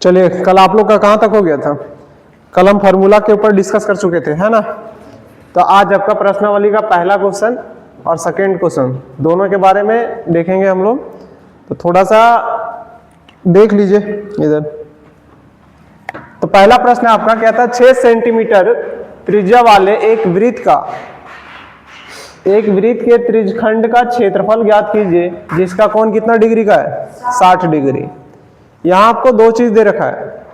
चलिए, कल आप लोग का कहाँ तक हो गया था? कल हम फार्मूला के ऊपर डिस्कस कर चुके थे, है ना? तो आज आपका प्रश्नावली का पहला क्वेश्चन और सेकंड क्वेश्चन दोनों के बारे में देखेंगे हम लोग। तो थोड़ा सा देख लीजिए इधर। तो पहला प्रश्न आपका क्या था? 6 सेंटीमीटर त्रिज्या वाले एक वृत्त के त्रिज्यखंड का क्षेत्रफल ज्ञात कीजिए जिसका कोण कितना डिग्री का है? 60 डिग्री। यहां आपको दो चीज दे रखा है।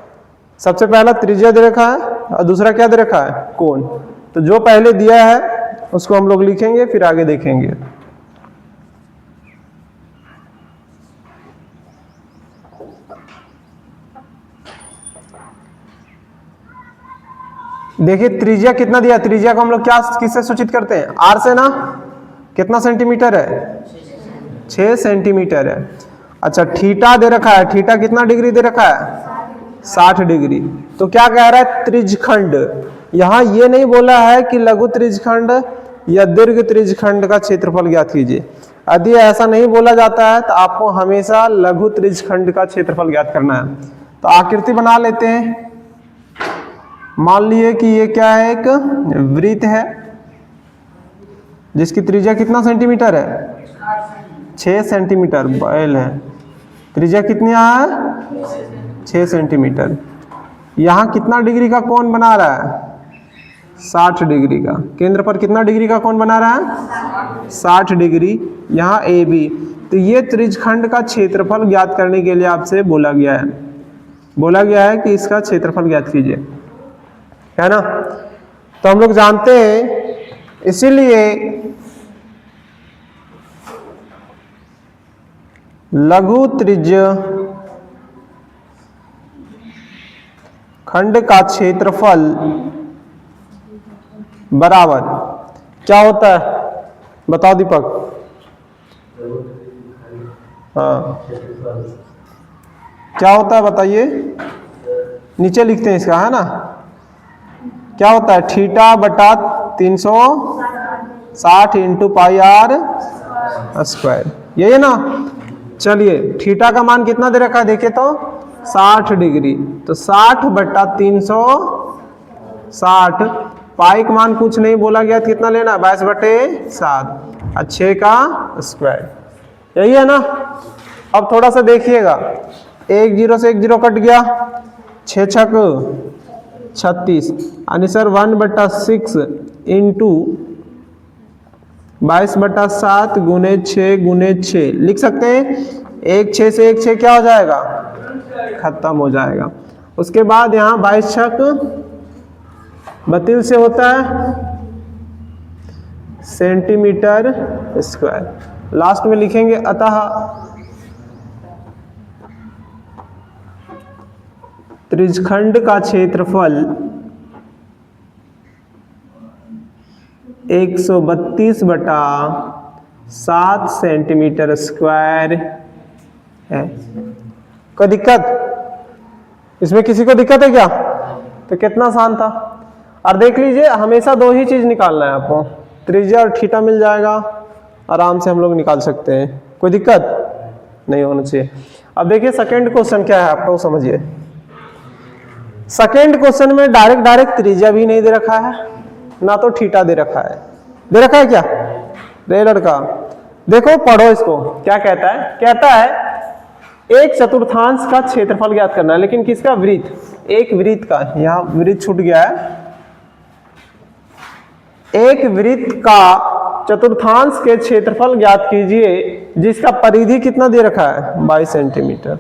सबसे पहला त्रिज्या दे रखा है और दूसरा क्या दे रखा है? कोण। तो जो पहले दिया है उसको हम लोग लिखेंगे, फिर आगे देखेंगे। देखिए त्रिज्या कितना दिया? त्रिज्या को हम लोग क्या किससे सूचित करते हैं? आर से ना। कितना सेंटीमीटर है? 6 सेंटीमीटर है। अच्छा, थीटा दे रखा है। थीटा कितना डिग्री दे रखा है? 60 डिग्री। तो क्या कह रहा है? त्रिज्यखंड। यहां ये नहीं बोला है कि लघु त्रिज्यखंड या दीर्घ त्रिज्यखंड का क्षेत्रफल ज्ञात कीजिए। यदि ऐसा नहीं बोला जाता है तो आपको हमेशा लघु त्रिज्यखंड का क्षेत्रफल ज्ञात करना है। तो आकृति बना लेते हैं। मान लिए कि ये क्या है? एक वृत्त है जिसकी त्रिज्या कितना सेंटीमीटर है? 6 सेंटीमीटर बैल है। त्रिज्या कितनी है? 6 सेंटीमीटर। यहां कितना डिग्री का कोण बना रहा है? 60 डिग्री का। केंद्र पर कितना डिग्री का कोण बना रहा है? 60 डिग्री। यहां ए बी। तो ये त्रिज्यखंड का क्षेत्रफल ज्ञात करने के लिए आपसे बोला गया है कि इसका क्षेत्रफल ज्ञात कीजिए, है ना? तो हम लोग जानते हैं, इसीलिए लघु त्रिज्य खंड का क्षेत्रफल बराबर क्या होता है? बताओ दीपक। हाँ, क्या होता है बताइए? नीचे लिखते हैं इसका, है ना? क्या होता है? थीटा बटा 360 इंटू पाई आर स्क्वायर। यही है ना? चलिए, थीटा का मान कितना दे रखा है? देखिए तो 60 डिग्री। तो 60 बटा 360। पाई का मान कुछ नहीं बोला गया, कितना लेना? 22/7 और 6 का स्क्वायर। यही है ना? अब थोड़ा सा देखिएगा। 1 0 से 1 0 कट गया। 6 छक 36 यानी सर 1/6 इंटू 22/7 गुने 6 गुने 6 लिख सकते हैं। 1 6 से 1 6 क्या हो जाएगा? खत्म हो जाएगा। उसके बाद यहाँ 22 छक 32 से होता है सेंटीमीटर स्क्वायर। लास्ट में लिखेंगे अतः त्रिज्यखंड का क्षेत्रफल 132/7 सेंटीमीटर स्क्वायर है। कोई दिक्कत? इसमें किसी को दिक्कत है क्या? तो कितना आसान था। और देख लीजिए, हमेशा दो ही चीज निकालना है आपको। त्रिज्या और थीटा मिल जाएगा, आराम से हम लोग निकाल सकते हैं। कोई दिक्कत नहीं होना चाहिए। अब देखिए सेकंड क्वेश्चन क्या है आपका, वो समझिए। सेकंड क्वेश्चन में डायरेक्ट त्रिज्या भी नहीं दे रखा है, ना तो थीटा दे रखा है। दे रखा है क्या? रे लड़का देखो, पढ़ो इसको। क्या कहता है? कहता है एक चतुर्थांश का क्षेत्रफल ज्ञात करना है। लेकिन किसका? वृत्त। एक वृत्त का। यहां वृत्त छूट गया है। एक वृत्त का चतुर्थांश के क्षेत्रफल ज्ञात कीजिए जिसका परिधि कितना दे रखा है? 22 सेंटीमीटर।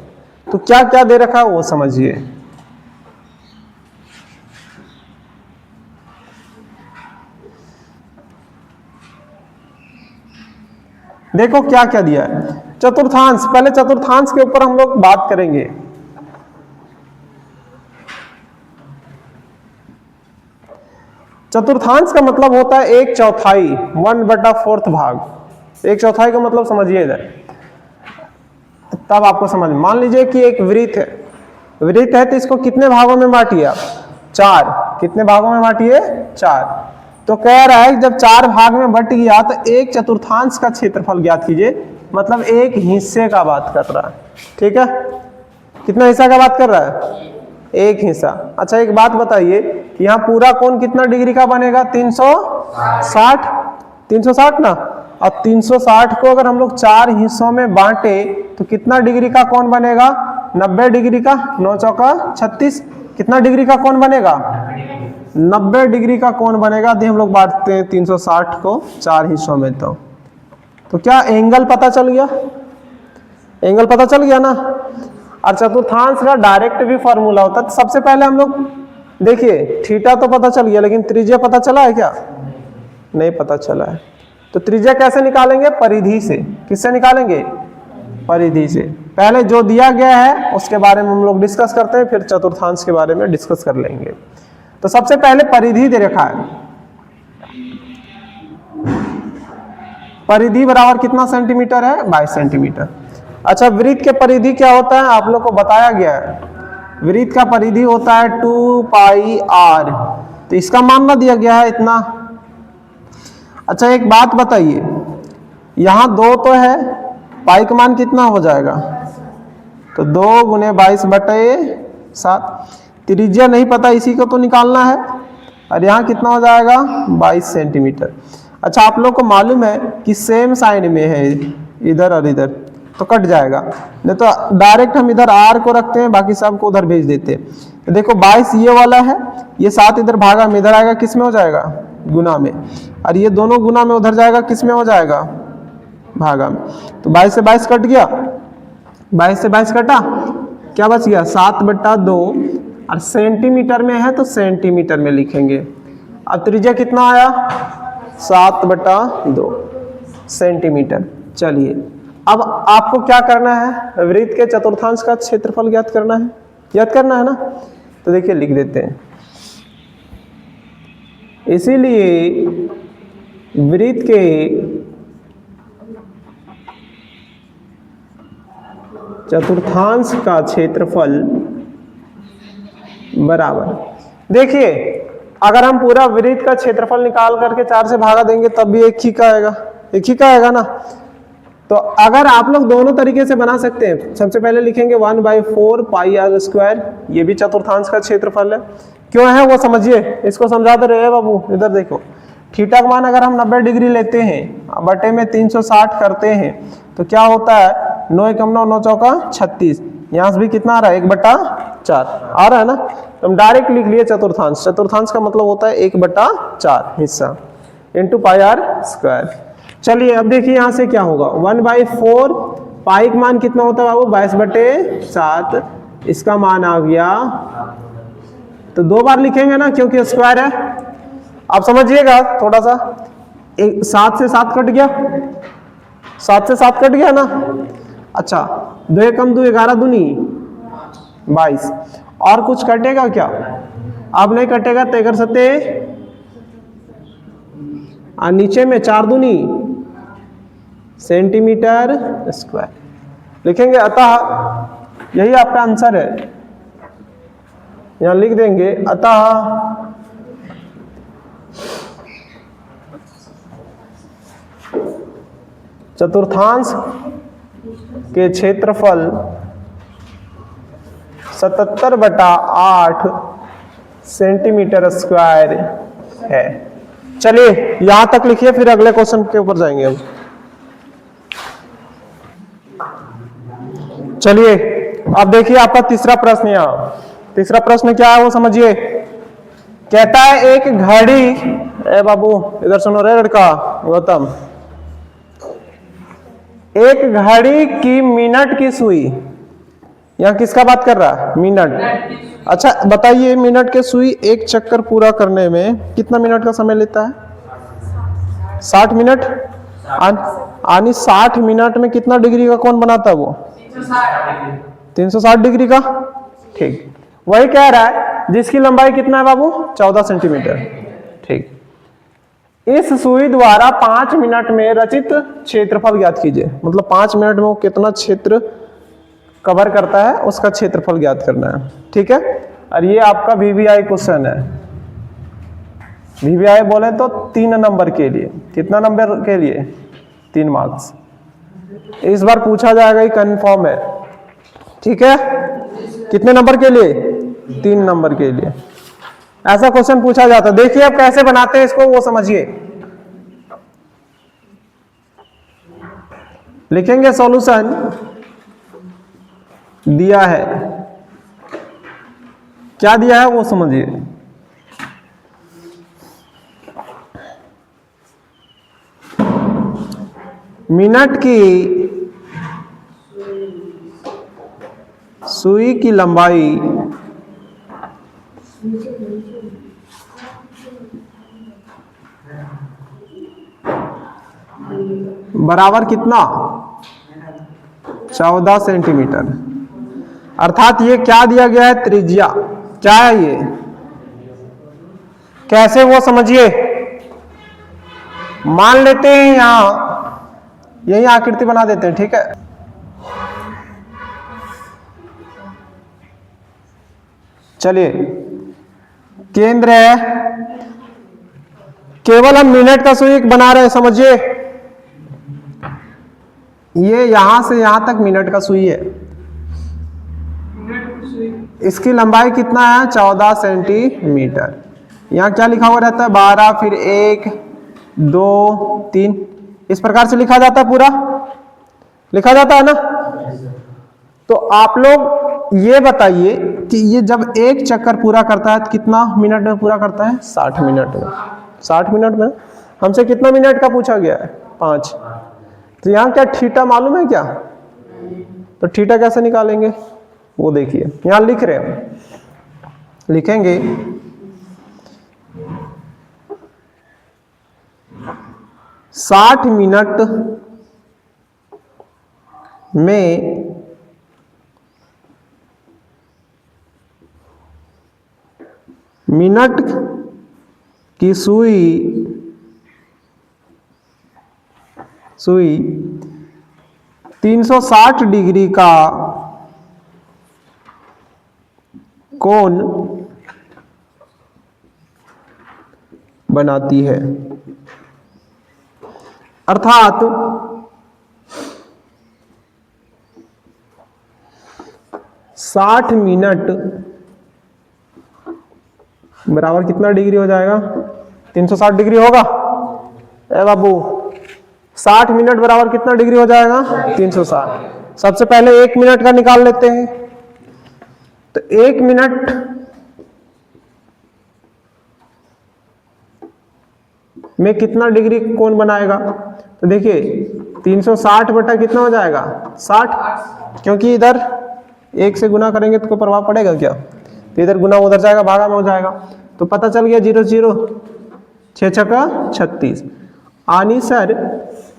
तो क्या क्या दे रखा है वो समझिए। देखो क्या क्या दिया है। चतुर्थांश, पहले चतुर्थांश के ऊपर हम लोग बात करेंगे। चतुर्थांश का मतलब होता है 1/4, 1/4 भाग। 1/4 का मतलब समझिए इधर, तब आपको समझ। मान लीजिए कि एक वृत्त है तो इसको कितने भागों में बांटिए आप? 4। कितने भागों में बांटिए? 4। तो कह रहा है जब 4 भाग में बट गया तो 1/4 का क्षेत्रफल ज्ञात कीजिए, मतलब एक हिस्से का बात कर रहा है। ठीक है, कितना हिस्सा का बात कर रहा है? एक हिस्सा। अच्छा एक बात बताइए, यहाँ पूरा कोण कितना डिग्री का बनेगा? 360। 360 ना। अब 360 को अगर हम लोग 4 हिस्सों में बांटे तो कितना डिग्री का कोण बनेगा? 90 डिग्री का। 9 चौका 36। कितना डिग्री का कोण बनेगा? 90 डिग्री का कोण बनेगा। यदि हम लोग बांटते हैं 360 को 4 हिस्सों में तो क्या एंगल पता चल गया? एंगल पता चल गया ना। और चतुर्थांश का डायरेक्ट भी फॉर्मूला होता है। तो सबसे पहले हम लोग देखिए, थीटा तो पता चल गया, लेकिन त्रिज्या पता चला है क्या? नहीं पता चला है। तो त्रिज्या कैसे निकालेंगे? परिधि से। किससे निकालेंगे? परिधि से। पहले जो दिया गया है उसके बारे में हम लोग डिस्कस करते हैं, फिर चतुर्थांश के बारे में डिस्कस कर लेंगे। तो सबसे पहले परिधि दे रखा है। परिधि बराबर कितना सेंटीमीटर है? 22 सेंटीमीटर। अच्छा वृत्त के परिधि क्या होता है? आप लोग को बताया गया है। वृत्त का परिधि होता है 2 पाई r। तो इसका मान ना दिया गया है इतना। अच्छा एक बात बताइए, यहाँ 2 तो है, पाई का मान कितना हो जाएगा? तो 2 गुने 22/7। त्रिज्या नहीं पता, इसी को तो निकालना है। और यहाँ कितना हो जाएगा? 22 सेंटीमीटर। अच्छा आप लोग को मालूम है कि सेम साइड में है, इधर और इधर, तो कट जाएगा। नहीं तो डायरेक्ट हम इधर r को रखते हैं, बाकी सब को उधर भेज देते हैं। तो देखो 22 ये वाला है, ये 7 इधर भागा में इधर आएगा, किस में हो जाएगा? गुना में। और ये दोनों गुना में उधर जाएगा, किस में हो जाएगा? भागा में। तो 22 से 22 कट गया। 22 से 22 कटा, क्या बच गया? 7/2। और सेंटीमीटर में है तो सेंटीमीटर में लिखेंगे। अब त्रिज्या कितना आया? 7/2 सेंटीमीटर। चलिए अब आपको क्या करना है? वृत्त के चतुर्थांश का क्षेत्रफल ज्ञात करना है। याद करना है ना। तो देखिए लिख देते हैं। इसीलिए वृत्त के चतुर्थांश का क्षेत्रफल बराबर, देखिए अगर हम पूरा वृत्त का क्षेत्रफल निकाल करके 4 से भागा देंगे तब भी एक ही का आएगा, एक ही का आएगा ना। तो अगर आप लोग दोनों तरीके से बना सकते हैं। सबसे पहले लिखेंगे 1/4 पाई r स्क्वायर, ये भी चतुर्थांश का क्षेत्रफल है। क्यों है वो समझिए, इसको समझाते रहे बाबू। इधर देखो, थीटा का मान अगर हम 90 डिग्री लेते हैं, बटे में 360 करते हैं, तो क्या होता है? 9 एकम 9, 9 चौका 36। यहाँ से भी कितना आ रहा है? 1/4 आ रहा है ना। तो हम डायरेक्ट लिख लिए चतुर्थांश। चतुर्थांश का मतलब होता है 1/4 हिस्सा इंटू पाई r स्क्वायर। चलिए अब देखिए यहाँ से क्या होगा? 1/4 पाई का मान कितना होता है बाबू? 22/7। इसका मान आ गया, तो 2 बार लिखेंगे ना क्योंकि स्क्वायर है। आप समझिएगा थोड़ा सा, 7 से 7 कट गया, 7 से 7 कट गया ना। अच्छा 2 एकम 2, 11 दूनी 22। और कुछ कटेगा क्या? अब नहीं कटेगा तो 1 सत्ते, और नीचे में 4 दूनी सेंटीमीटर स्क्वायर लिखेंगे। अतः यही आपका आंसर है, यहां लिख देंगे। अतः चतुर्थांश के क्षेत्रफल 77/8 सेंटीमीटर स्क्वायर है। चलिए यहां तक लिखिए, फिर अगले क्वेश्चन के ऊपर जाएंगे हम। चलिए अब देखिए आपका तीसरा प्रश्न। यहाँ तीसरा प्रश्न क्या है वो समझिए। कहता है एक घड़ी, ए बाबू इधर सुनो रे लड़का गौतम, एक घड़ी की मिनट की सुई, यहाँ किसका बात कर रहा है? मिनट। अच्छा बताइए, मिनट के सुई एक चक्कर पूरा करने में कितना मिनट का समय लेता है? 60 मिनट। यानी 60 मिनट में कितना डिग्री का कोण बनाता है वो? 360 डिग्री का। ठीक, वही कह रहा है जिसकी लंबाई कितना है बाबू? 14 सेंटीमीटर। ठीक, इस सुई द्वारा 5 मिनट में रचित क्षेत्रफल ज्ञात कीजिए। मतलब 5 मिनट में वो कितना क्षेत्र कवर करता है, उसका क्षेत्रफल ज्ञात करना है। ठीक है, और ये आपका VVI क्वेश्चन है। VVI बोले तो 3 नंबर के लिए। कितना नंबर के लिए? 3 मार्क्स। इस बार पूछा जाएगा, ही कंफर्म है। ठीक है, कितने नंबर के लिए? 3 नंबर के लिए। ऐसा क्वेश्चन पूछा जाता है। देखिए अब कैसे बनाते हैं इसको, वो समझिए। लिखेंगे सॉल्यूशन दिया है, क्या दिया है वो समझिए। मिनट की सुई की लंबाई बराबर कितना? 14 सेंटीमीटर। अर्थात ये क्या दिया गया है? त्रिज्या। क्या है ये? कैसे वो समझिए। मान लेते हैं यहां यही आकृति बना देते हैं, ठीक है। चलिए केंद्र है, केवल हम मिनट का सुई बना रहे हैं, समझिए। ये यहां से यहां तक मिनट का सुई है। इसकी लंबाई कितना है? 14 सेंटीमीटर। यहां क्या लिखा हुआ रहता है? 12, फिर 1, 2, 3, इस प्रकार से लिखा जाता है, पूरा लिखा जाता है ना। तो आप लोग ये बताइए कि ये जब एक चक्कर पूरा करता है तो कितना मिनट में पूरा करता है? 60 मिनट में। 60 मिनट में। हमसे कितना मिनट का पूछा गया है? 5। तो यहाँ क्या थीटा मालूम है क्या? तो थीटा कैसे निकालेंगे वो देखिए। यहाँ लिख रहे हैं, लिखेंगे 60 मिनट में मिनट की सुई 360 डिग्री का कोण बनाती है। अर्थात 60 मिनट बराबर कितना डिग्री हो जाएगा? 360 डिग्री होगा। ए बाबू 60 मिनट बराबर कितना डिग्री हो जाएगा? 360। सबसे पहले 1 मिनट का निकाल लेते हैं। तो 1 मिनट में कितना डिग्री कोण बनाएगा? तो देखिए 360 बटा कितना हो जाएगा? 60, क्योंकि इधर 1 से गुना करेंगे तो कोई प्रभाव पड़ेगा क्या? तो इधर गुना उधर जाएगा, भागा में हो जाएगा। तो पता चल गया 0 0 6 छक्का 36। आनी सर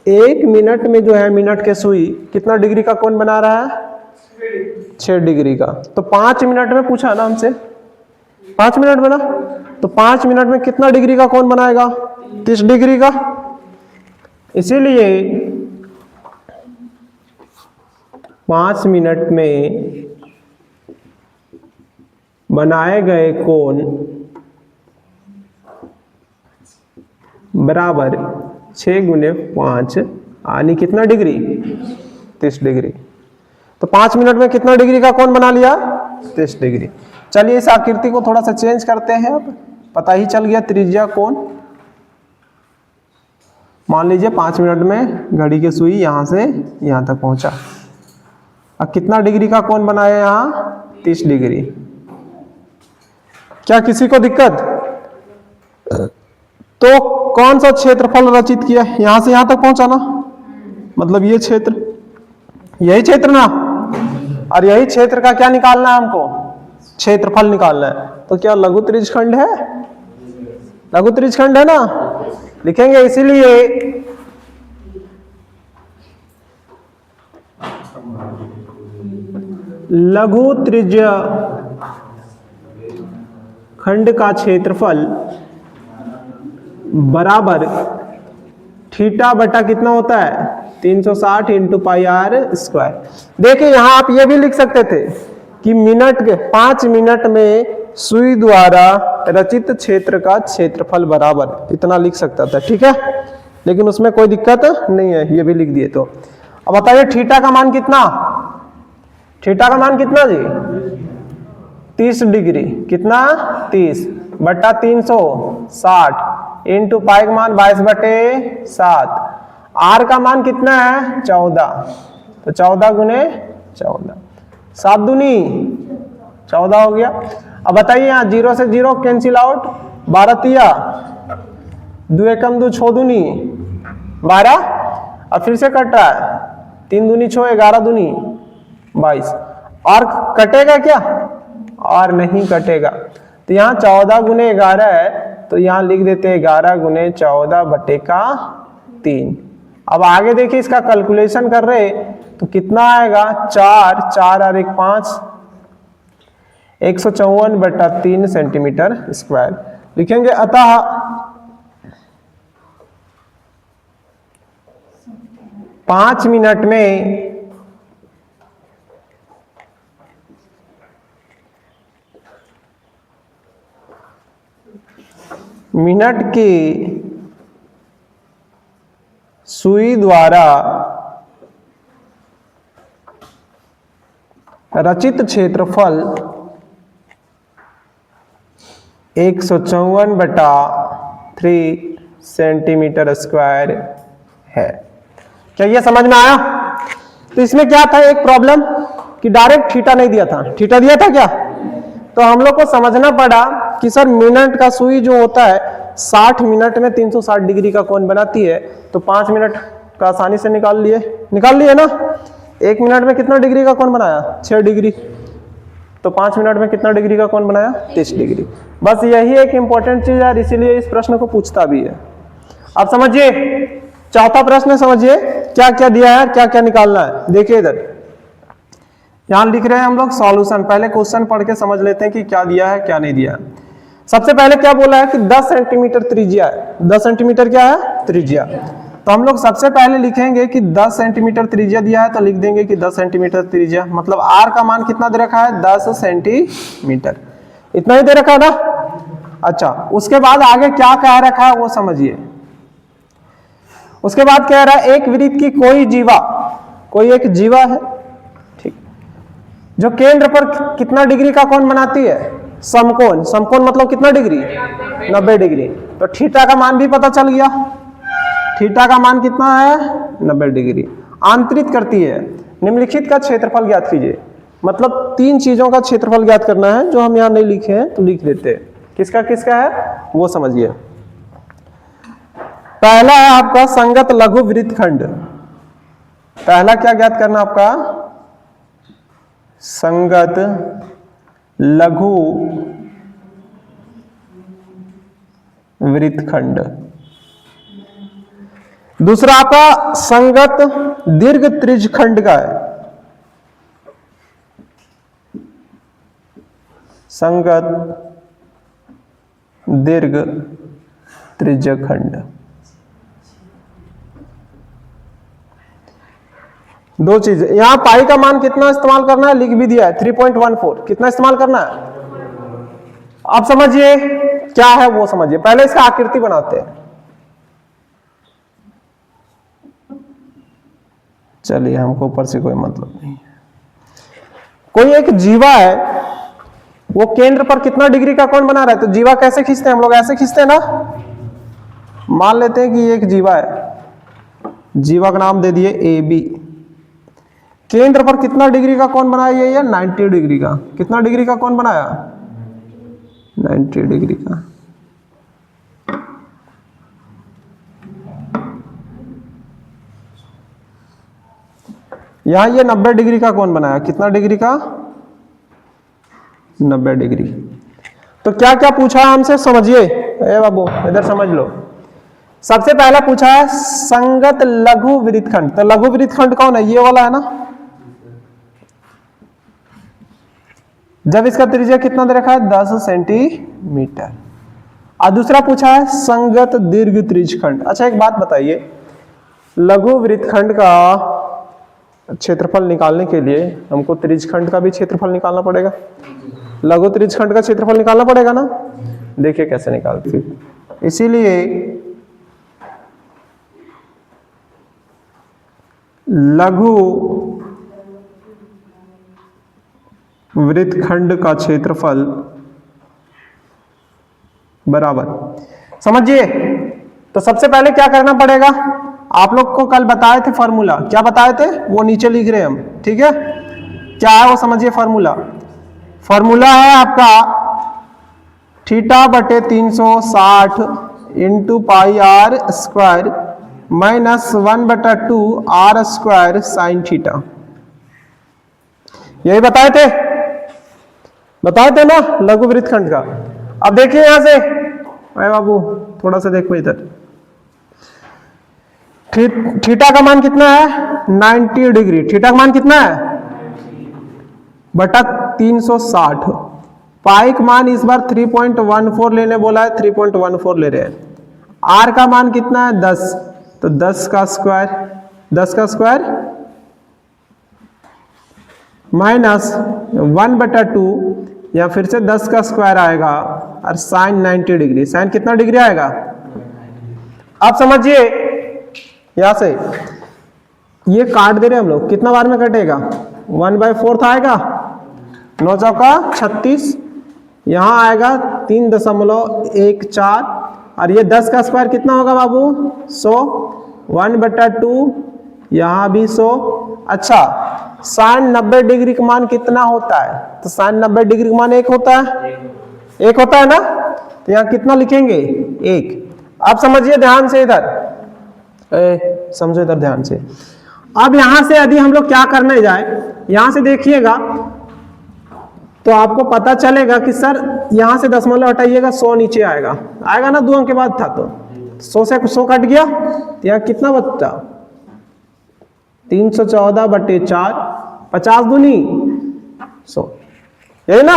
1 मिनट में जो है मिनट के सुई कितना डिग्री का कोण बना रहा है? 6 डिग्री का। तो 5 मिनट में पूछा ना हमसे, 5 मिनट में ना। तो 5 मिनट में कितना डिग्री का कोण बनाएगा? 30 डिग्री का। इसीलिए 5 मिनट में बनाए गए कोण बराबर 6 गुने 5 यानी कितना डिग्री? 30 डिग्री। तो 5 मिनट में कितना डिग्री का कोण बना लिया? 30 डिग्री। चलिए इस आकृति को थोड़ा सा चेंज करते हैं। अब पता ही चल गया त्रिज्या कोण। मान लीजिए 5 मिनट में घड़ी की सुई यहां से यहां तक पहुंचा। अब कितना डिग्री का कोण बनाया? यहाँ 30 डिग्री। क्या किसी को दिक्कत? तो कौन सा क्षेत्रफल रचित किया? यहां से यहां तक पहुंचा ना, मतलब ये क्षेत्र, यही क्षेत्र ना। और यही क्षेत्र का क्या निकालना है हमको? क्षेत्रफल निकालना है। तो क्या लघु त्रिज्यखंड है? लघु त्रिज्यखंड है ना। लिखेंगे इसीलिए लघु त्रिज्य खंड का क्षेत्रफल बराबर थीटा बटा कितना होता है? 360 इंटू पाई आर स्क्वायर। देखिए यहां आप ये भी लिख सकते थे कि मिनट के 5 मिनट में सुई द्वारा रचित क्षेत्र का क्षेत्रफल बराबर, इतना लिख सकता था, ठीक है। लेकिन उसमें कोई दिक्कत नहीं है, ये भी लिख दिए। तो अब बताइए थीटा का मान कितना? थीटा का मान कितना जी? 30 डिग्री, कितना 30 बट्टा 360 इंटू पाई का मान 22/7। आर का मान कितना है 14, तो 14 गुने 14, 7 दूनी 14 हो गया। अब बताइए यहाँ 0 से 0 कैंसिल आउट, 12 तिया 2 एकम 2 6 दूनी 12, अब फिर से कट रहा है 3 दूनी 6 11 दूनी 22, और कटेगा क्या? और नहीं कटेगा, तो यहाँ 14 गुने 11 है, तो यहाँ लिख देते हैं 11 गुने 14 बटे का 3। अब आगे देखिए इसका कैलकुलेशन कर रहे तो कितना आएगा, 4 4 और 1 5, 154/3 सेंटीमीटर स्क्वायर लिखेंगे। अतः पांच मिनट में मिनट की सुई द्वारा रचित क्षेत्रफल 154/3 सेंटीमीटर स्क्वायर है। क्या ये समझ में आया? तो इसमें क्या था, एक प्रॉब्लम कि डायरेक्ट थीटा नहीं दिया था, थीटा दिया था क्या, तो हम लोग को समझना पड़ा कि सर मिनट का सुई जो होता है 60 मिनट में 360 डिग्री का कोण बनाती है, तो 5 मिनट का आसानी से निकाल लिए ना। 1 मिनट में कितना डिग्री का कोण बनाया 6 डिग्री, तो 5 मिनट में कितना डिग्री का कोण बनाया 30 डिग्री। बस यही एक इंपॉर्टेंट चीज है, इसीलिए इस प्रश्न को पूछता भी है। अब समझिए चौथा प्रश्न, समझिए क्या क्या दिया है, क्या क्या निकालना है। देखिए इधर यहां लिख रहे हैं हम लोग सॉल्यूशन। पहले क्वेश्चन पढ़ के समझ लेते हैं कि क्या दिया है क्या नहीं दिया है। सबसे पहले क्या बोला है कि 10 सेंटीमीटर त्रिज्या है, 10 सेंटीमीटर क्या है त्रिज्या। तो हम लोग सबसे पहले लिखेंगे कि 10 सेंटीमीटर त्रिज्या दिया है, तो लिख देंगे कि 10 सेंटीमीटर त्रिज्या, मतलब आर का मान कितना दे रखा है 10 सेंटीमीटर, इतना ही दे रखा है ना। अच्छा, उसके बाद आगे क्या कह रखा है वो समझिए। उसके बाद कह रहा है एक वृत्त की कोई एक जीवा है, ठीक, जो केंद्र पर कितना डिग्री का कोण बनाती है, समकोण। समकोण मतलब कितना डिग्री 90 डिग्री। तो थीटा का मान भी पता चल गया, थीटा का मान कितना है 90 डिग्री। आंतरित करती है, निम्नलिखित का क्षेत्रफल ज्ञात कीजिए। मतलब 3 चीजों का क्षेत्रफल ज्ञात करना है, जो हम यहाँ नहीं लिखे हैं तो लिख देते हैं। किसका किसका है वो समझिए। पहला है आपका संगत लघु वृत्तखंड। पहला क्या ज्ञात करना आपका, संगत लघु वृत्तखंड। दूसरा आपका संगत दीर्घ त्रिज्यखंड का है, संगत दीर्घ त्रिज्यखंड। 2 चीज यहां पाई का मान कितना इस्तेमाल करना है लिख भी दिया है 3.14, कितना इस्तेमाल करना है। अब समझिए क्या है वो समझिए, पहले इसका आकृति बनाते हैं। चलिए हमको ऊपर से कोई मतलब नहीं। कोई एक जीवा है, वो केंद्र पर कितना डिग्री का कोण बना रहा है, तो जीवा कैसे खींचते हैं हम लोग, ऐसे खींचते हैं ना। मान लेते हैं कि ये एक जीवा है, जीवा का नाम दे दिए ए बी। केंद्र पर कितना डिग्री का कोण बनाया ये 90 डिग्री का। कितना डिग्री का कोण बनाया 90 डिग्री का। यहां ये 90 डिग्री का कोण बनाया, कितना डिग्री का 90 डिग्री। तो क्या क्या पूछा है हमसे समझिए, ए बाबू इधर समझ लो। सबसे पहला पूछा है संगत लघु वृत्तखंड। तो लघु वृत्तखंड कौन है, ये वाला है ना। जब इसका त्रिज्या कितना दे रखा है 10 सेंटीमीटर। और दूसरा पूछा है संगत दीर्घ त्रिज्यखंड। अच्छा एक बात बताइए, लघु वृत्तखंड का क्षेत्रफल निकालने के लिए हमको त्रिज्यखंड का भी क्षेत्रफल निकालना पड़ेगा, लघु त्रिज्यखंड का क्षेत्रफल निकालना पड़ेगा ना। देखिए कैसे निकालते, इसीलिए लघु वृत्तखंड का क्षेत्रफल बराबर, समझिए। तो सबसे पहले क्या करना पड़ेगा, आप लोग को कल बताए थे फॉर्मूला, क्या बताए थे वो नीचे लिख रहे हैं हम, ठीक है। क्या है वो समझिए फॉर्मूला। फॉर्मूला है आपका थीटा बटे 360 into pi R square minus 1/2 R square sine theta. यही बताए थे ना लघु वृत्तखंड का। अब देखिए यहां से, अरे बाबू थोड़ा सा देखो इधर, थीटा का मान कितना है 90 डिग्री, थीटा का मान कितना है बटा 360, पाई का मान इस बार 3.14 लेने बोला है, 3.14 ले रहे हैं। आर का मान कितना है 10, तो 10 का स्क्वायर माइनस 1/2 या फिर से 10 का स्क्वायर आएगा और साइन 90 डिग्री, साइन कितना डिग्री आएगा। आप समझिए यहां से ये काट दे रहे हम लोग, कितना बार में कटेगा 1/4 आएगा, 9 चौका 36, यहां आएगा 3.14 और ये 10 का स्क्वायर कितना होगा बाबू 100, 1/2 यहां भी 100। अच्छा साइन 90 डिग्री का मान कितना होता है, तो साइन 90 डिग्री का मान 1 होता है ना, तो यहां कितना लिखेंगे 1। आप समझिए ध्यान से इधर, समझो इधर ध्यान से। अब यहां से यदि हम लोग क्या करने जाए, यहां से देखिएगा तो आपको पता चलेगा कि सर यहां से दशमलव हटाइएगा 100 नीचे आएगा ना, 2 अंक के बाद था तो 100 से 100 कट गया, तो यहाँ कितना बचता 314/4, 50 दूनी 100, यही ना।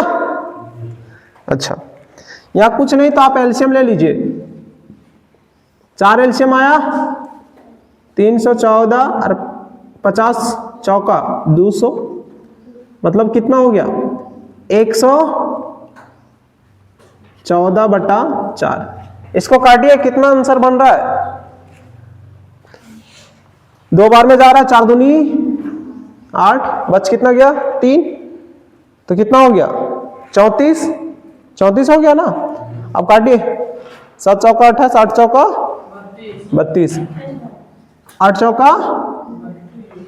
अच्छा यहाँ कुछ नहीं तो आप एलसीएम ले लीजिए, 4 एलसीएम आया 314 और 50 चौका 200, मतलब कितना हो गया 114/4। इसको काटिए कितना आंसर बन रहा है, 2 बार में जा रहा है, 4 दूनी 8, बच कितना गया 3, तो कितना हो गया 34 हो गया ना। अब काटिए 7 चौका 28, 8 चौका 32, 8 चौका,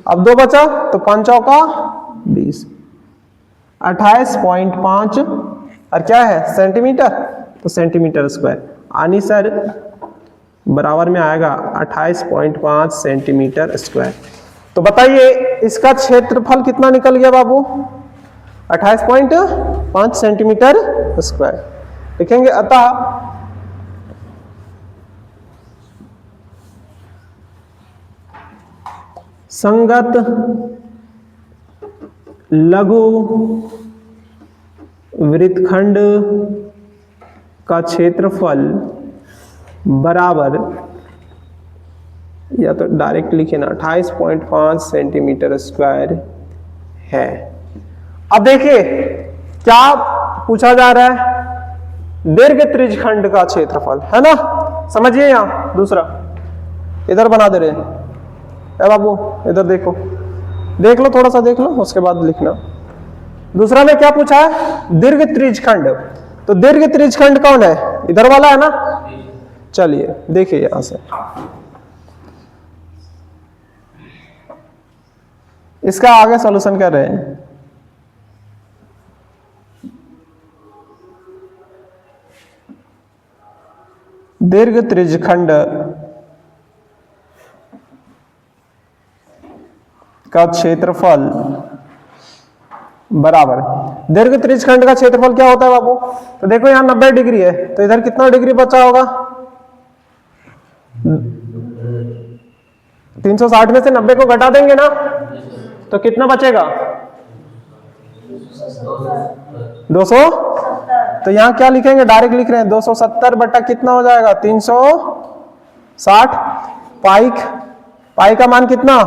अब 2 बचा तो 5 चौका 20, 28.5 और क्या है सेंटीमीटर, तो सेंटीमीटर स्क्वायर आनी सर बराबर में आएगा 28.5 सेंटीमीटर स्क्वायर। तो बताइए इसका क्षेत्रफल कितना निकल गया बाबू 28.5 सेंटीमीटर स्क्वायर लिखेंगे। अतः संगत लघु वृत्तखंड का क्षेत्रफल बराबर, या तो डायरेक्ट लिखे ना 28.5 सेंटीमीटर स्क्वायर है। अब देखिए क्या पूछा जा रहा है, दीर्घ त्रिज्यखंड का क्षेत्रफल है ना। समझिए यहां दूसरा इधर बना दे रहे हैं, बाबू इधर देखो, देख लो थोड़ा सा देख लो उसके बाद लिखना। दूसरा में क्या पूछा है दीर्घ त्रिज्यखंड, तो दीर्घ त्रिज्यखंड कौन है इधर वाला है ना। चलिए देखिए यहां से इसका आगे सॉल्यूशन कर रहे हैं। दीर्घ त्रिज्यखंड का क्षेत्रफल बराबर, दीर्घ त्रिज्यखंड का क्षेत्रफल क्या होता है बाबू, तो देखो यहां 90 डिग्री है, तो इधर कितना डिग्री बचा होगा 360 में से 90 को घटा देंगे ना, तो कितना बचेगा 200। तो यहां क्या लिखेंगे डायरेक्ट लिख रहे हैं 270 बटा कितना हो जाएगा 360, पाई का मान कितना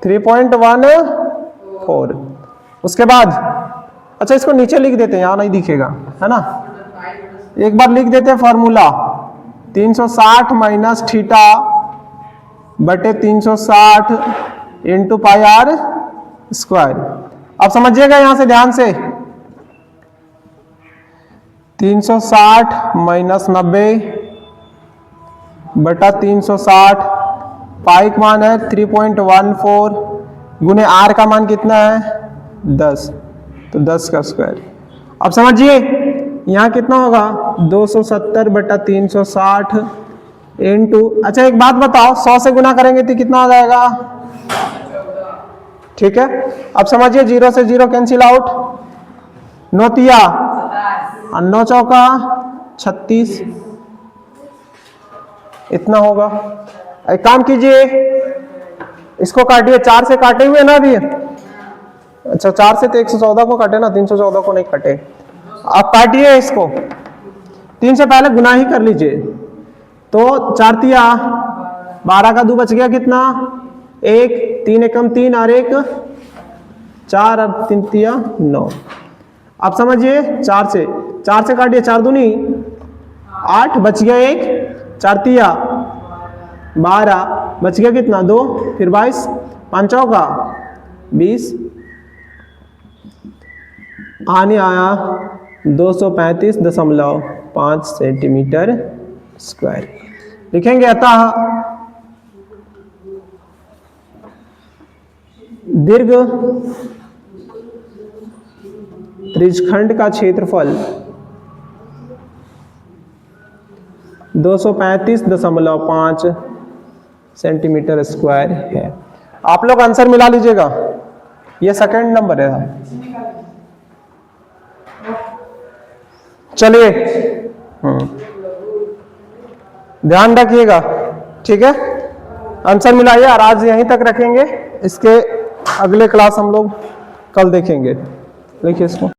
3.14। उसके बाद अच्छा इसको नीचे लिख देते हैं, यहां नहीं दिखेगा है ना, एक बार लिख देते हैं फॉर्मूला 360 माइनस थीटा बटे 360 इंटू पाई आर स्क्वायर। अब समझिएगा यहां से ध्यान से, 360 माइनस 90 बटा 360, पाई का मान है 3.14 गुने आर का मान कितना है 10, तो 10 का स्क्वायर। अब समझिए यहाँ कितना होगा 270 बटा 360 इंटू, अच्छा एक बात बताओ 100 से गुना करेंगे तो कितना आ जाएगा, ठीक है। अब समझिए 0 से 0 कैंसिल आउट, 9 तिया 9 चौका 36, इतना होगा। एक काम कीजिए, इसको काटिए, 4 से काटे हुए ना अभी, अच्छा 4 से तो 114 को काटे ना, 314 को नहीं काटे। अब काटिए इसको, 3 से पहले गुना ही कर लीजिए, तो 4 तिया 12 का 2 बच गया कितना 1, 3 एकम 3 और 1 4 और 3 तिया 9। अब समझिए 4 से काटिए, 4 दूनी 8 बच गया 1, 4 तिया 12 बच गया कितना 2, फिर 22, 5 चौका 20, आने आया 235.5 सेंटीमीटर स्क्वायर। लिखेंगे अतः दीर्घ त्रिज्यखंड का क्षेत्रफल 235.5 सेंटीमीटर स्क्वायर है। आप लोग आंसर मिला लीजिएगा, ये सेकंड नंबर है। चलिए ध्यान रखिएगा, ठीक है, आंसर मिलाइए और आज यहीं तक रखेंगे, इसके अगले क्लास हम लोग कल देखेंगे। लिखिए इसको।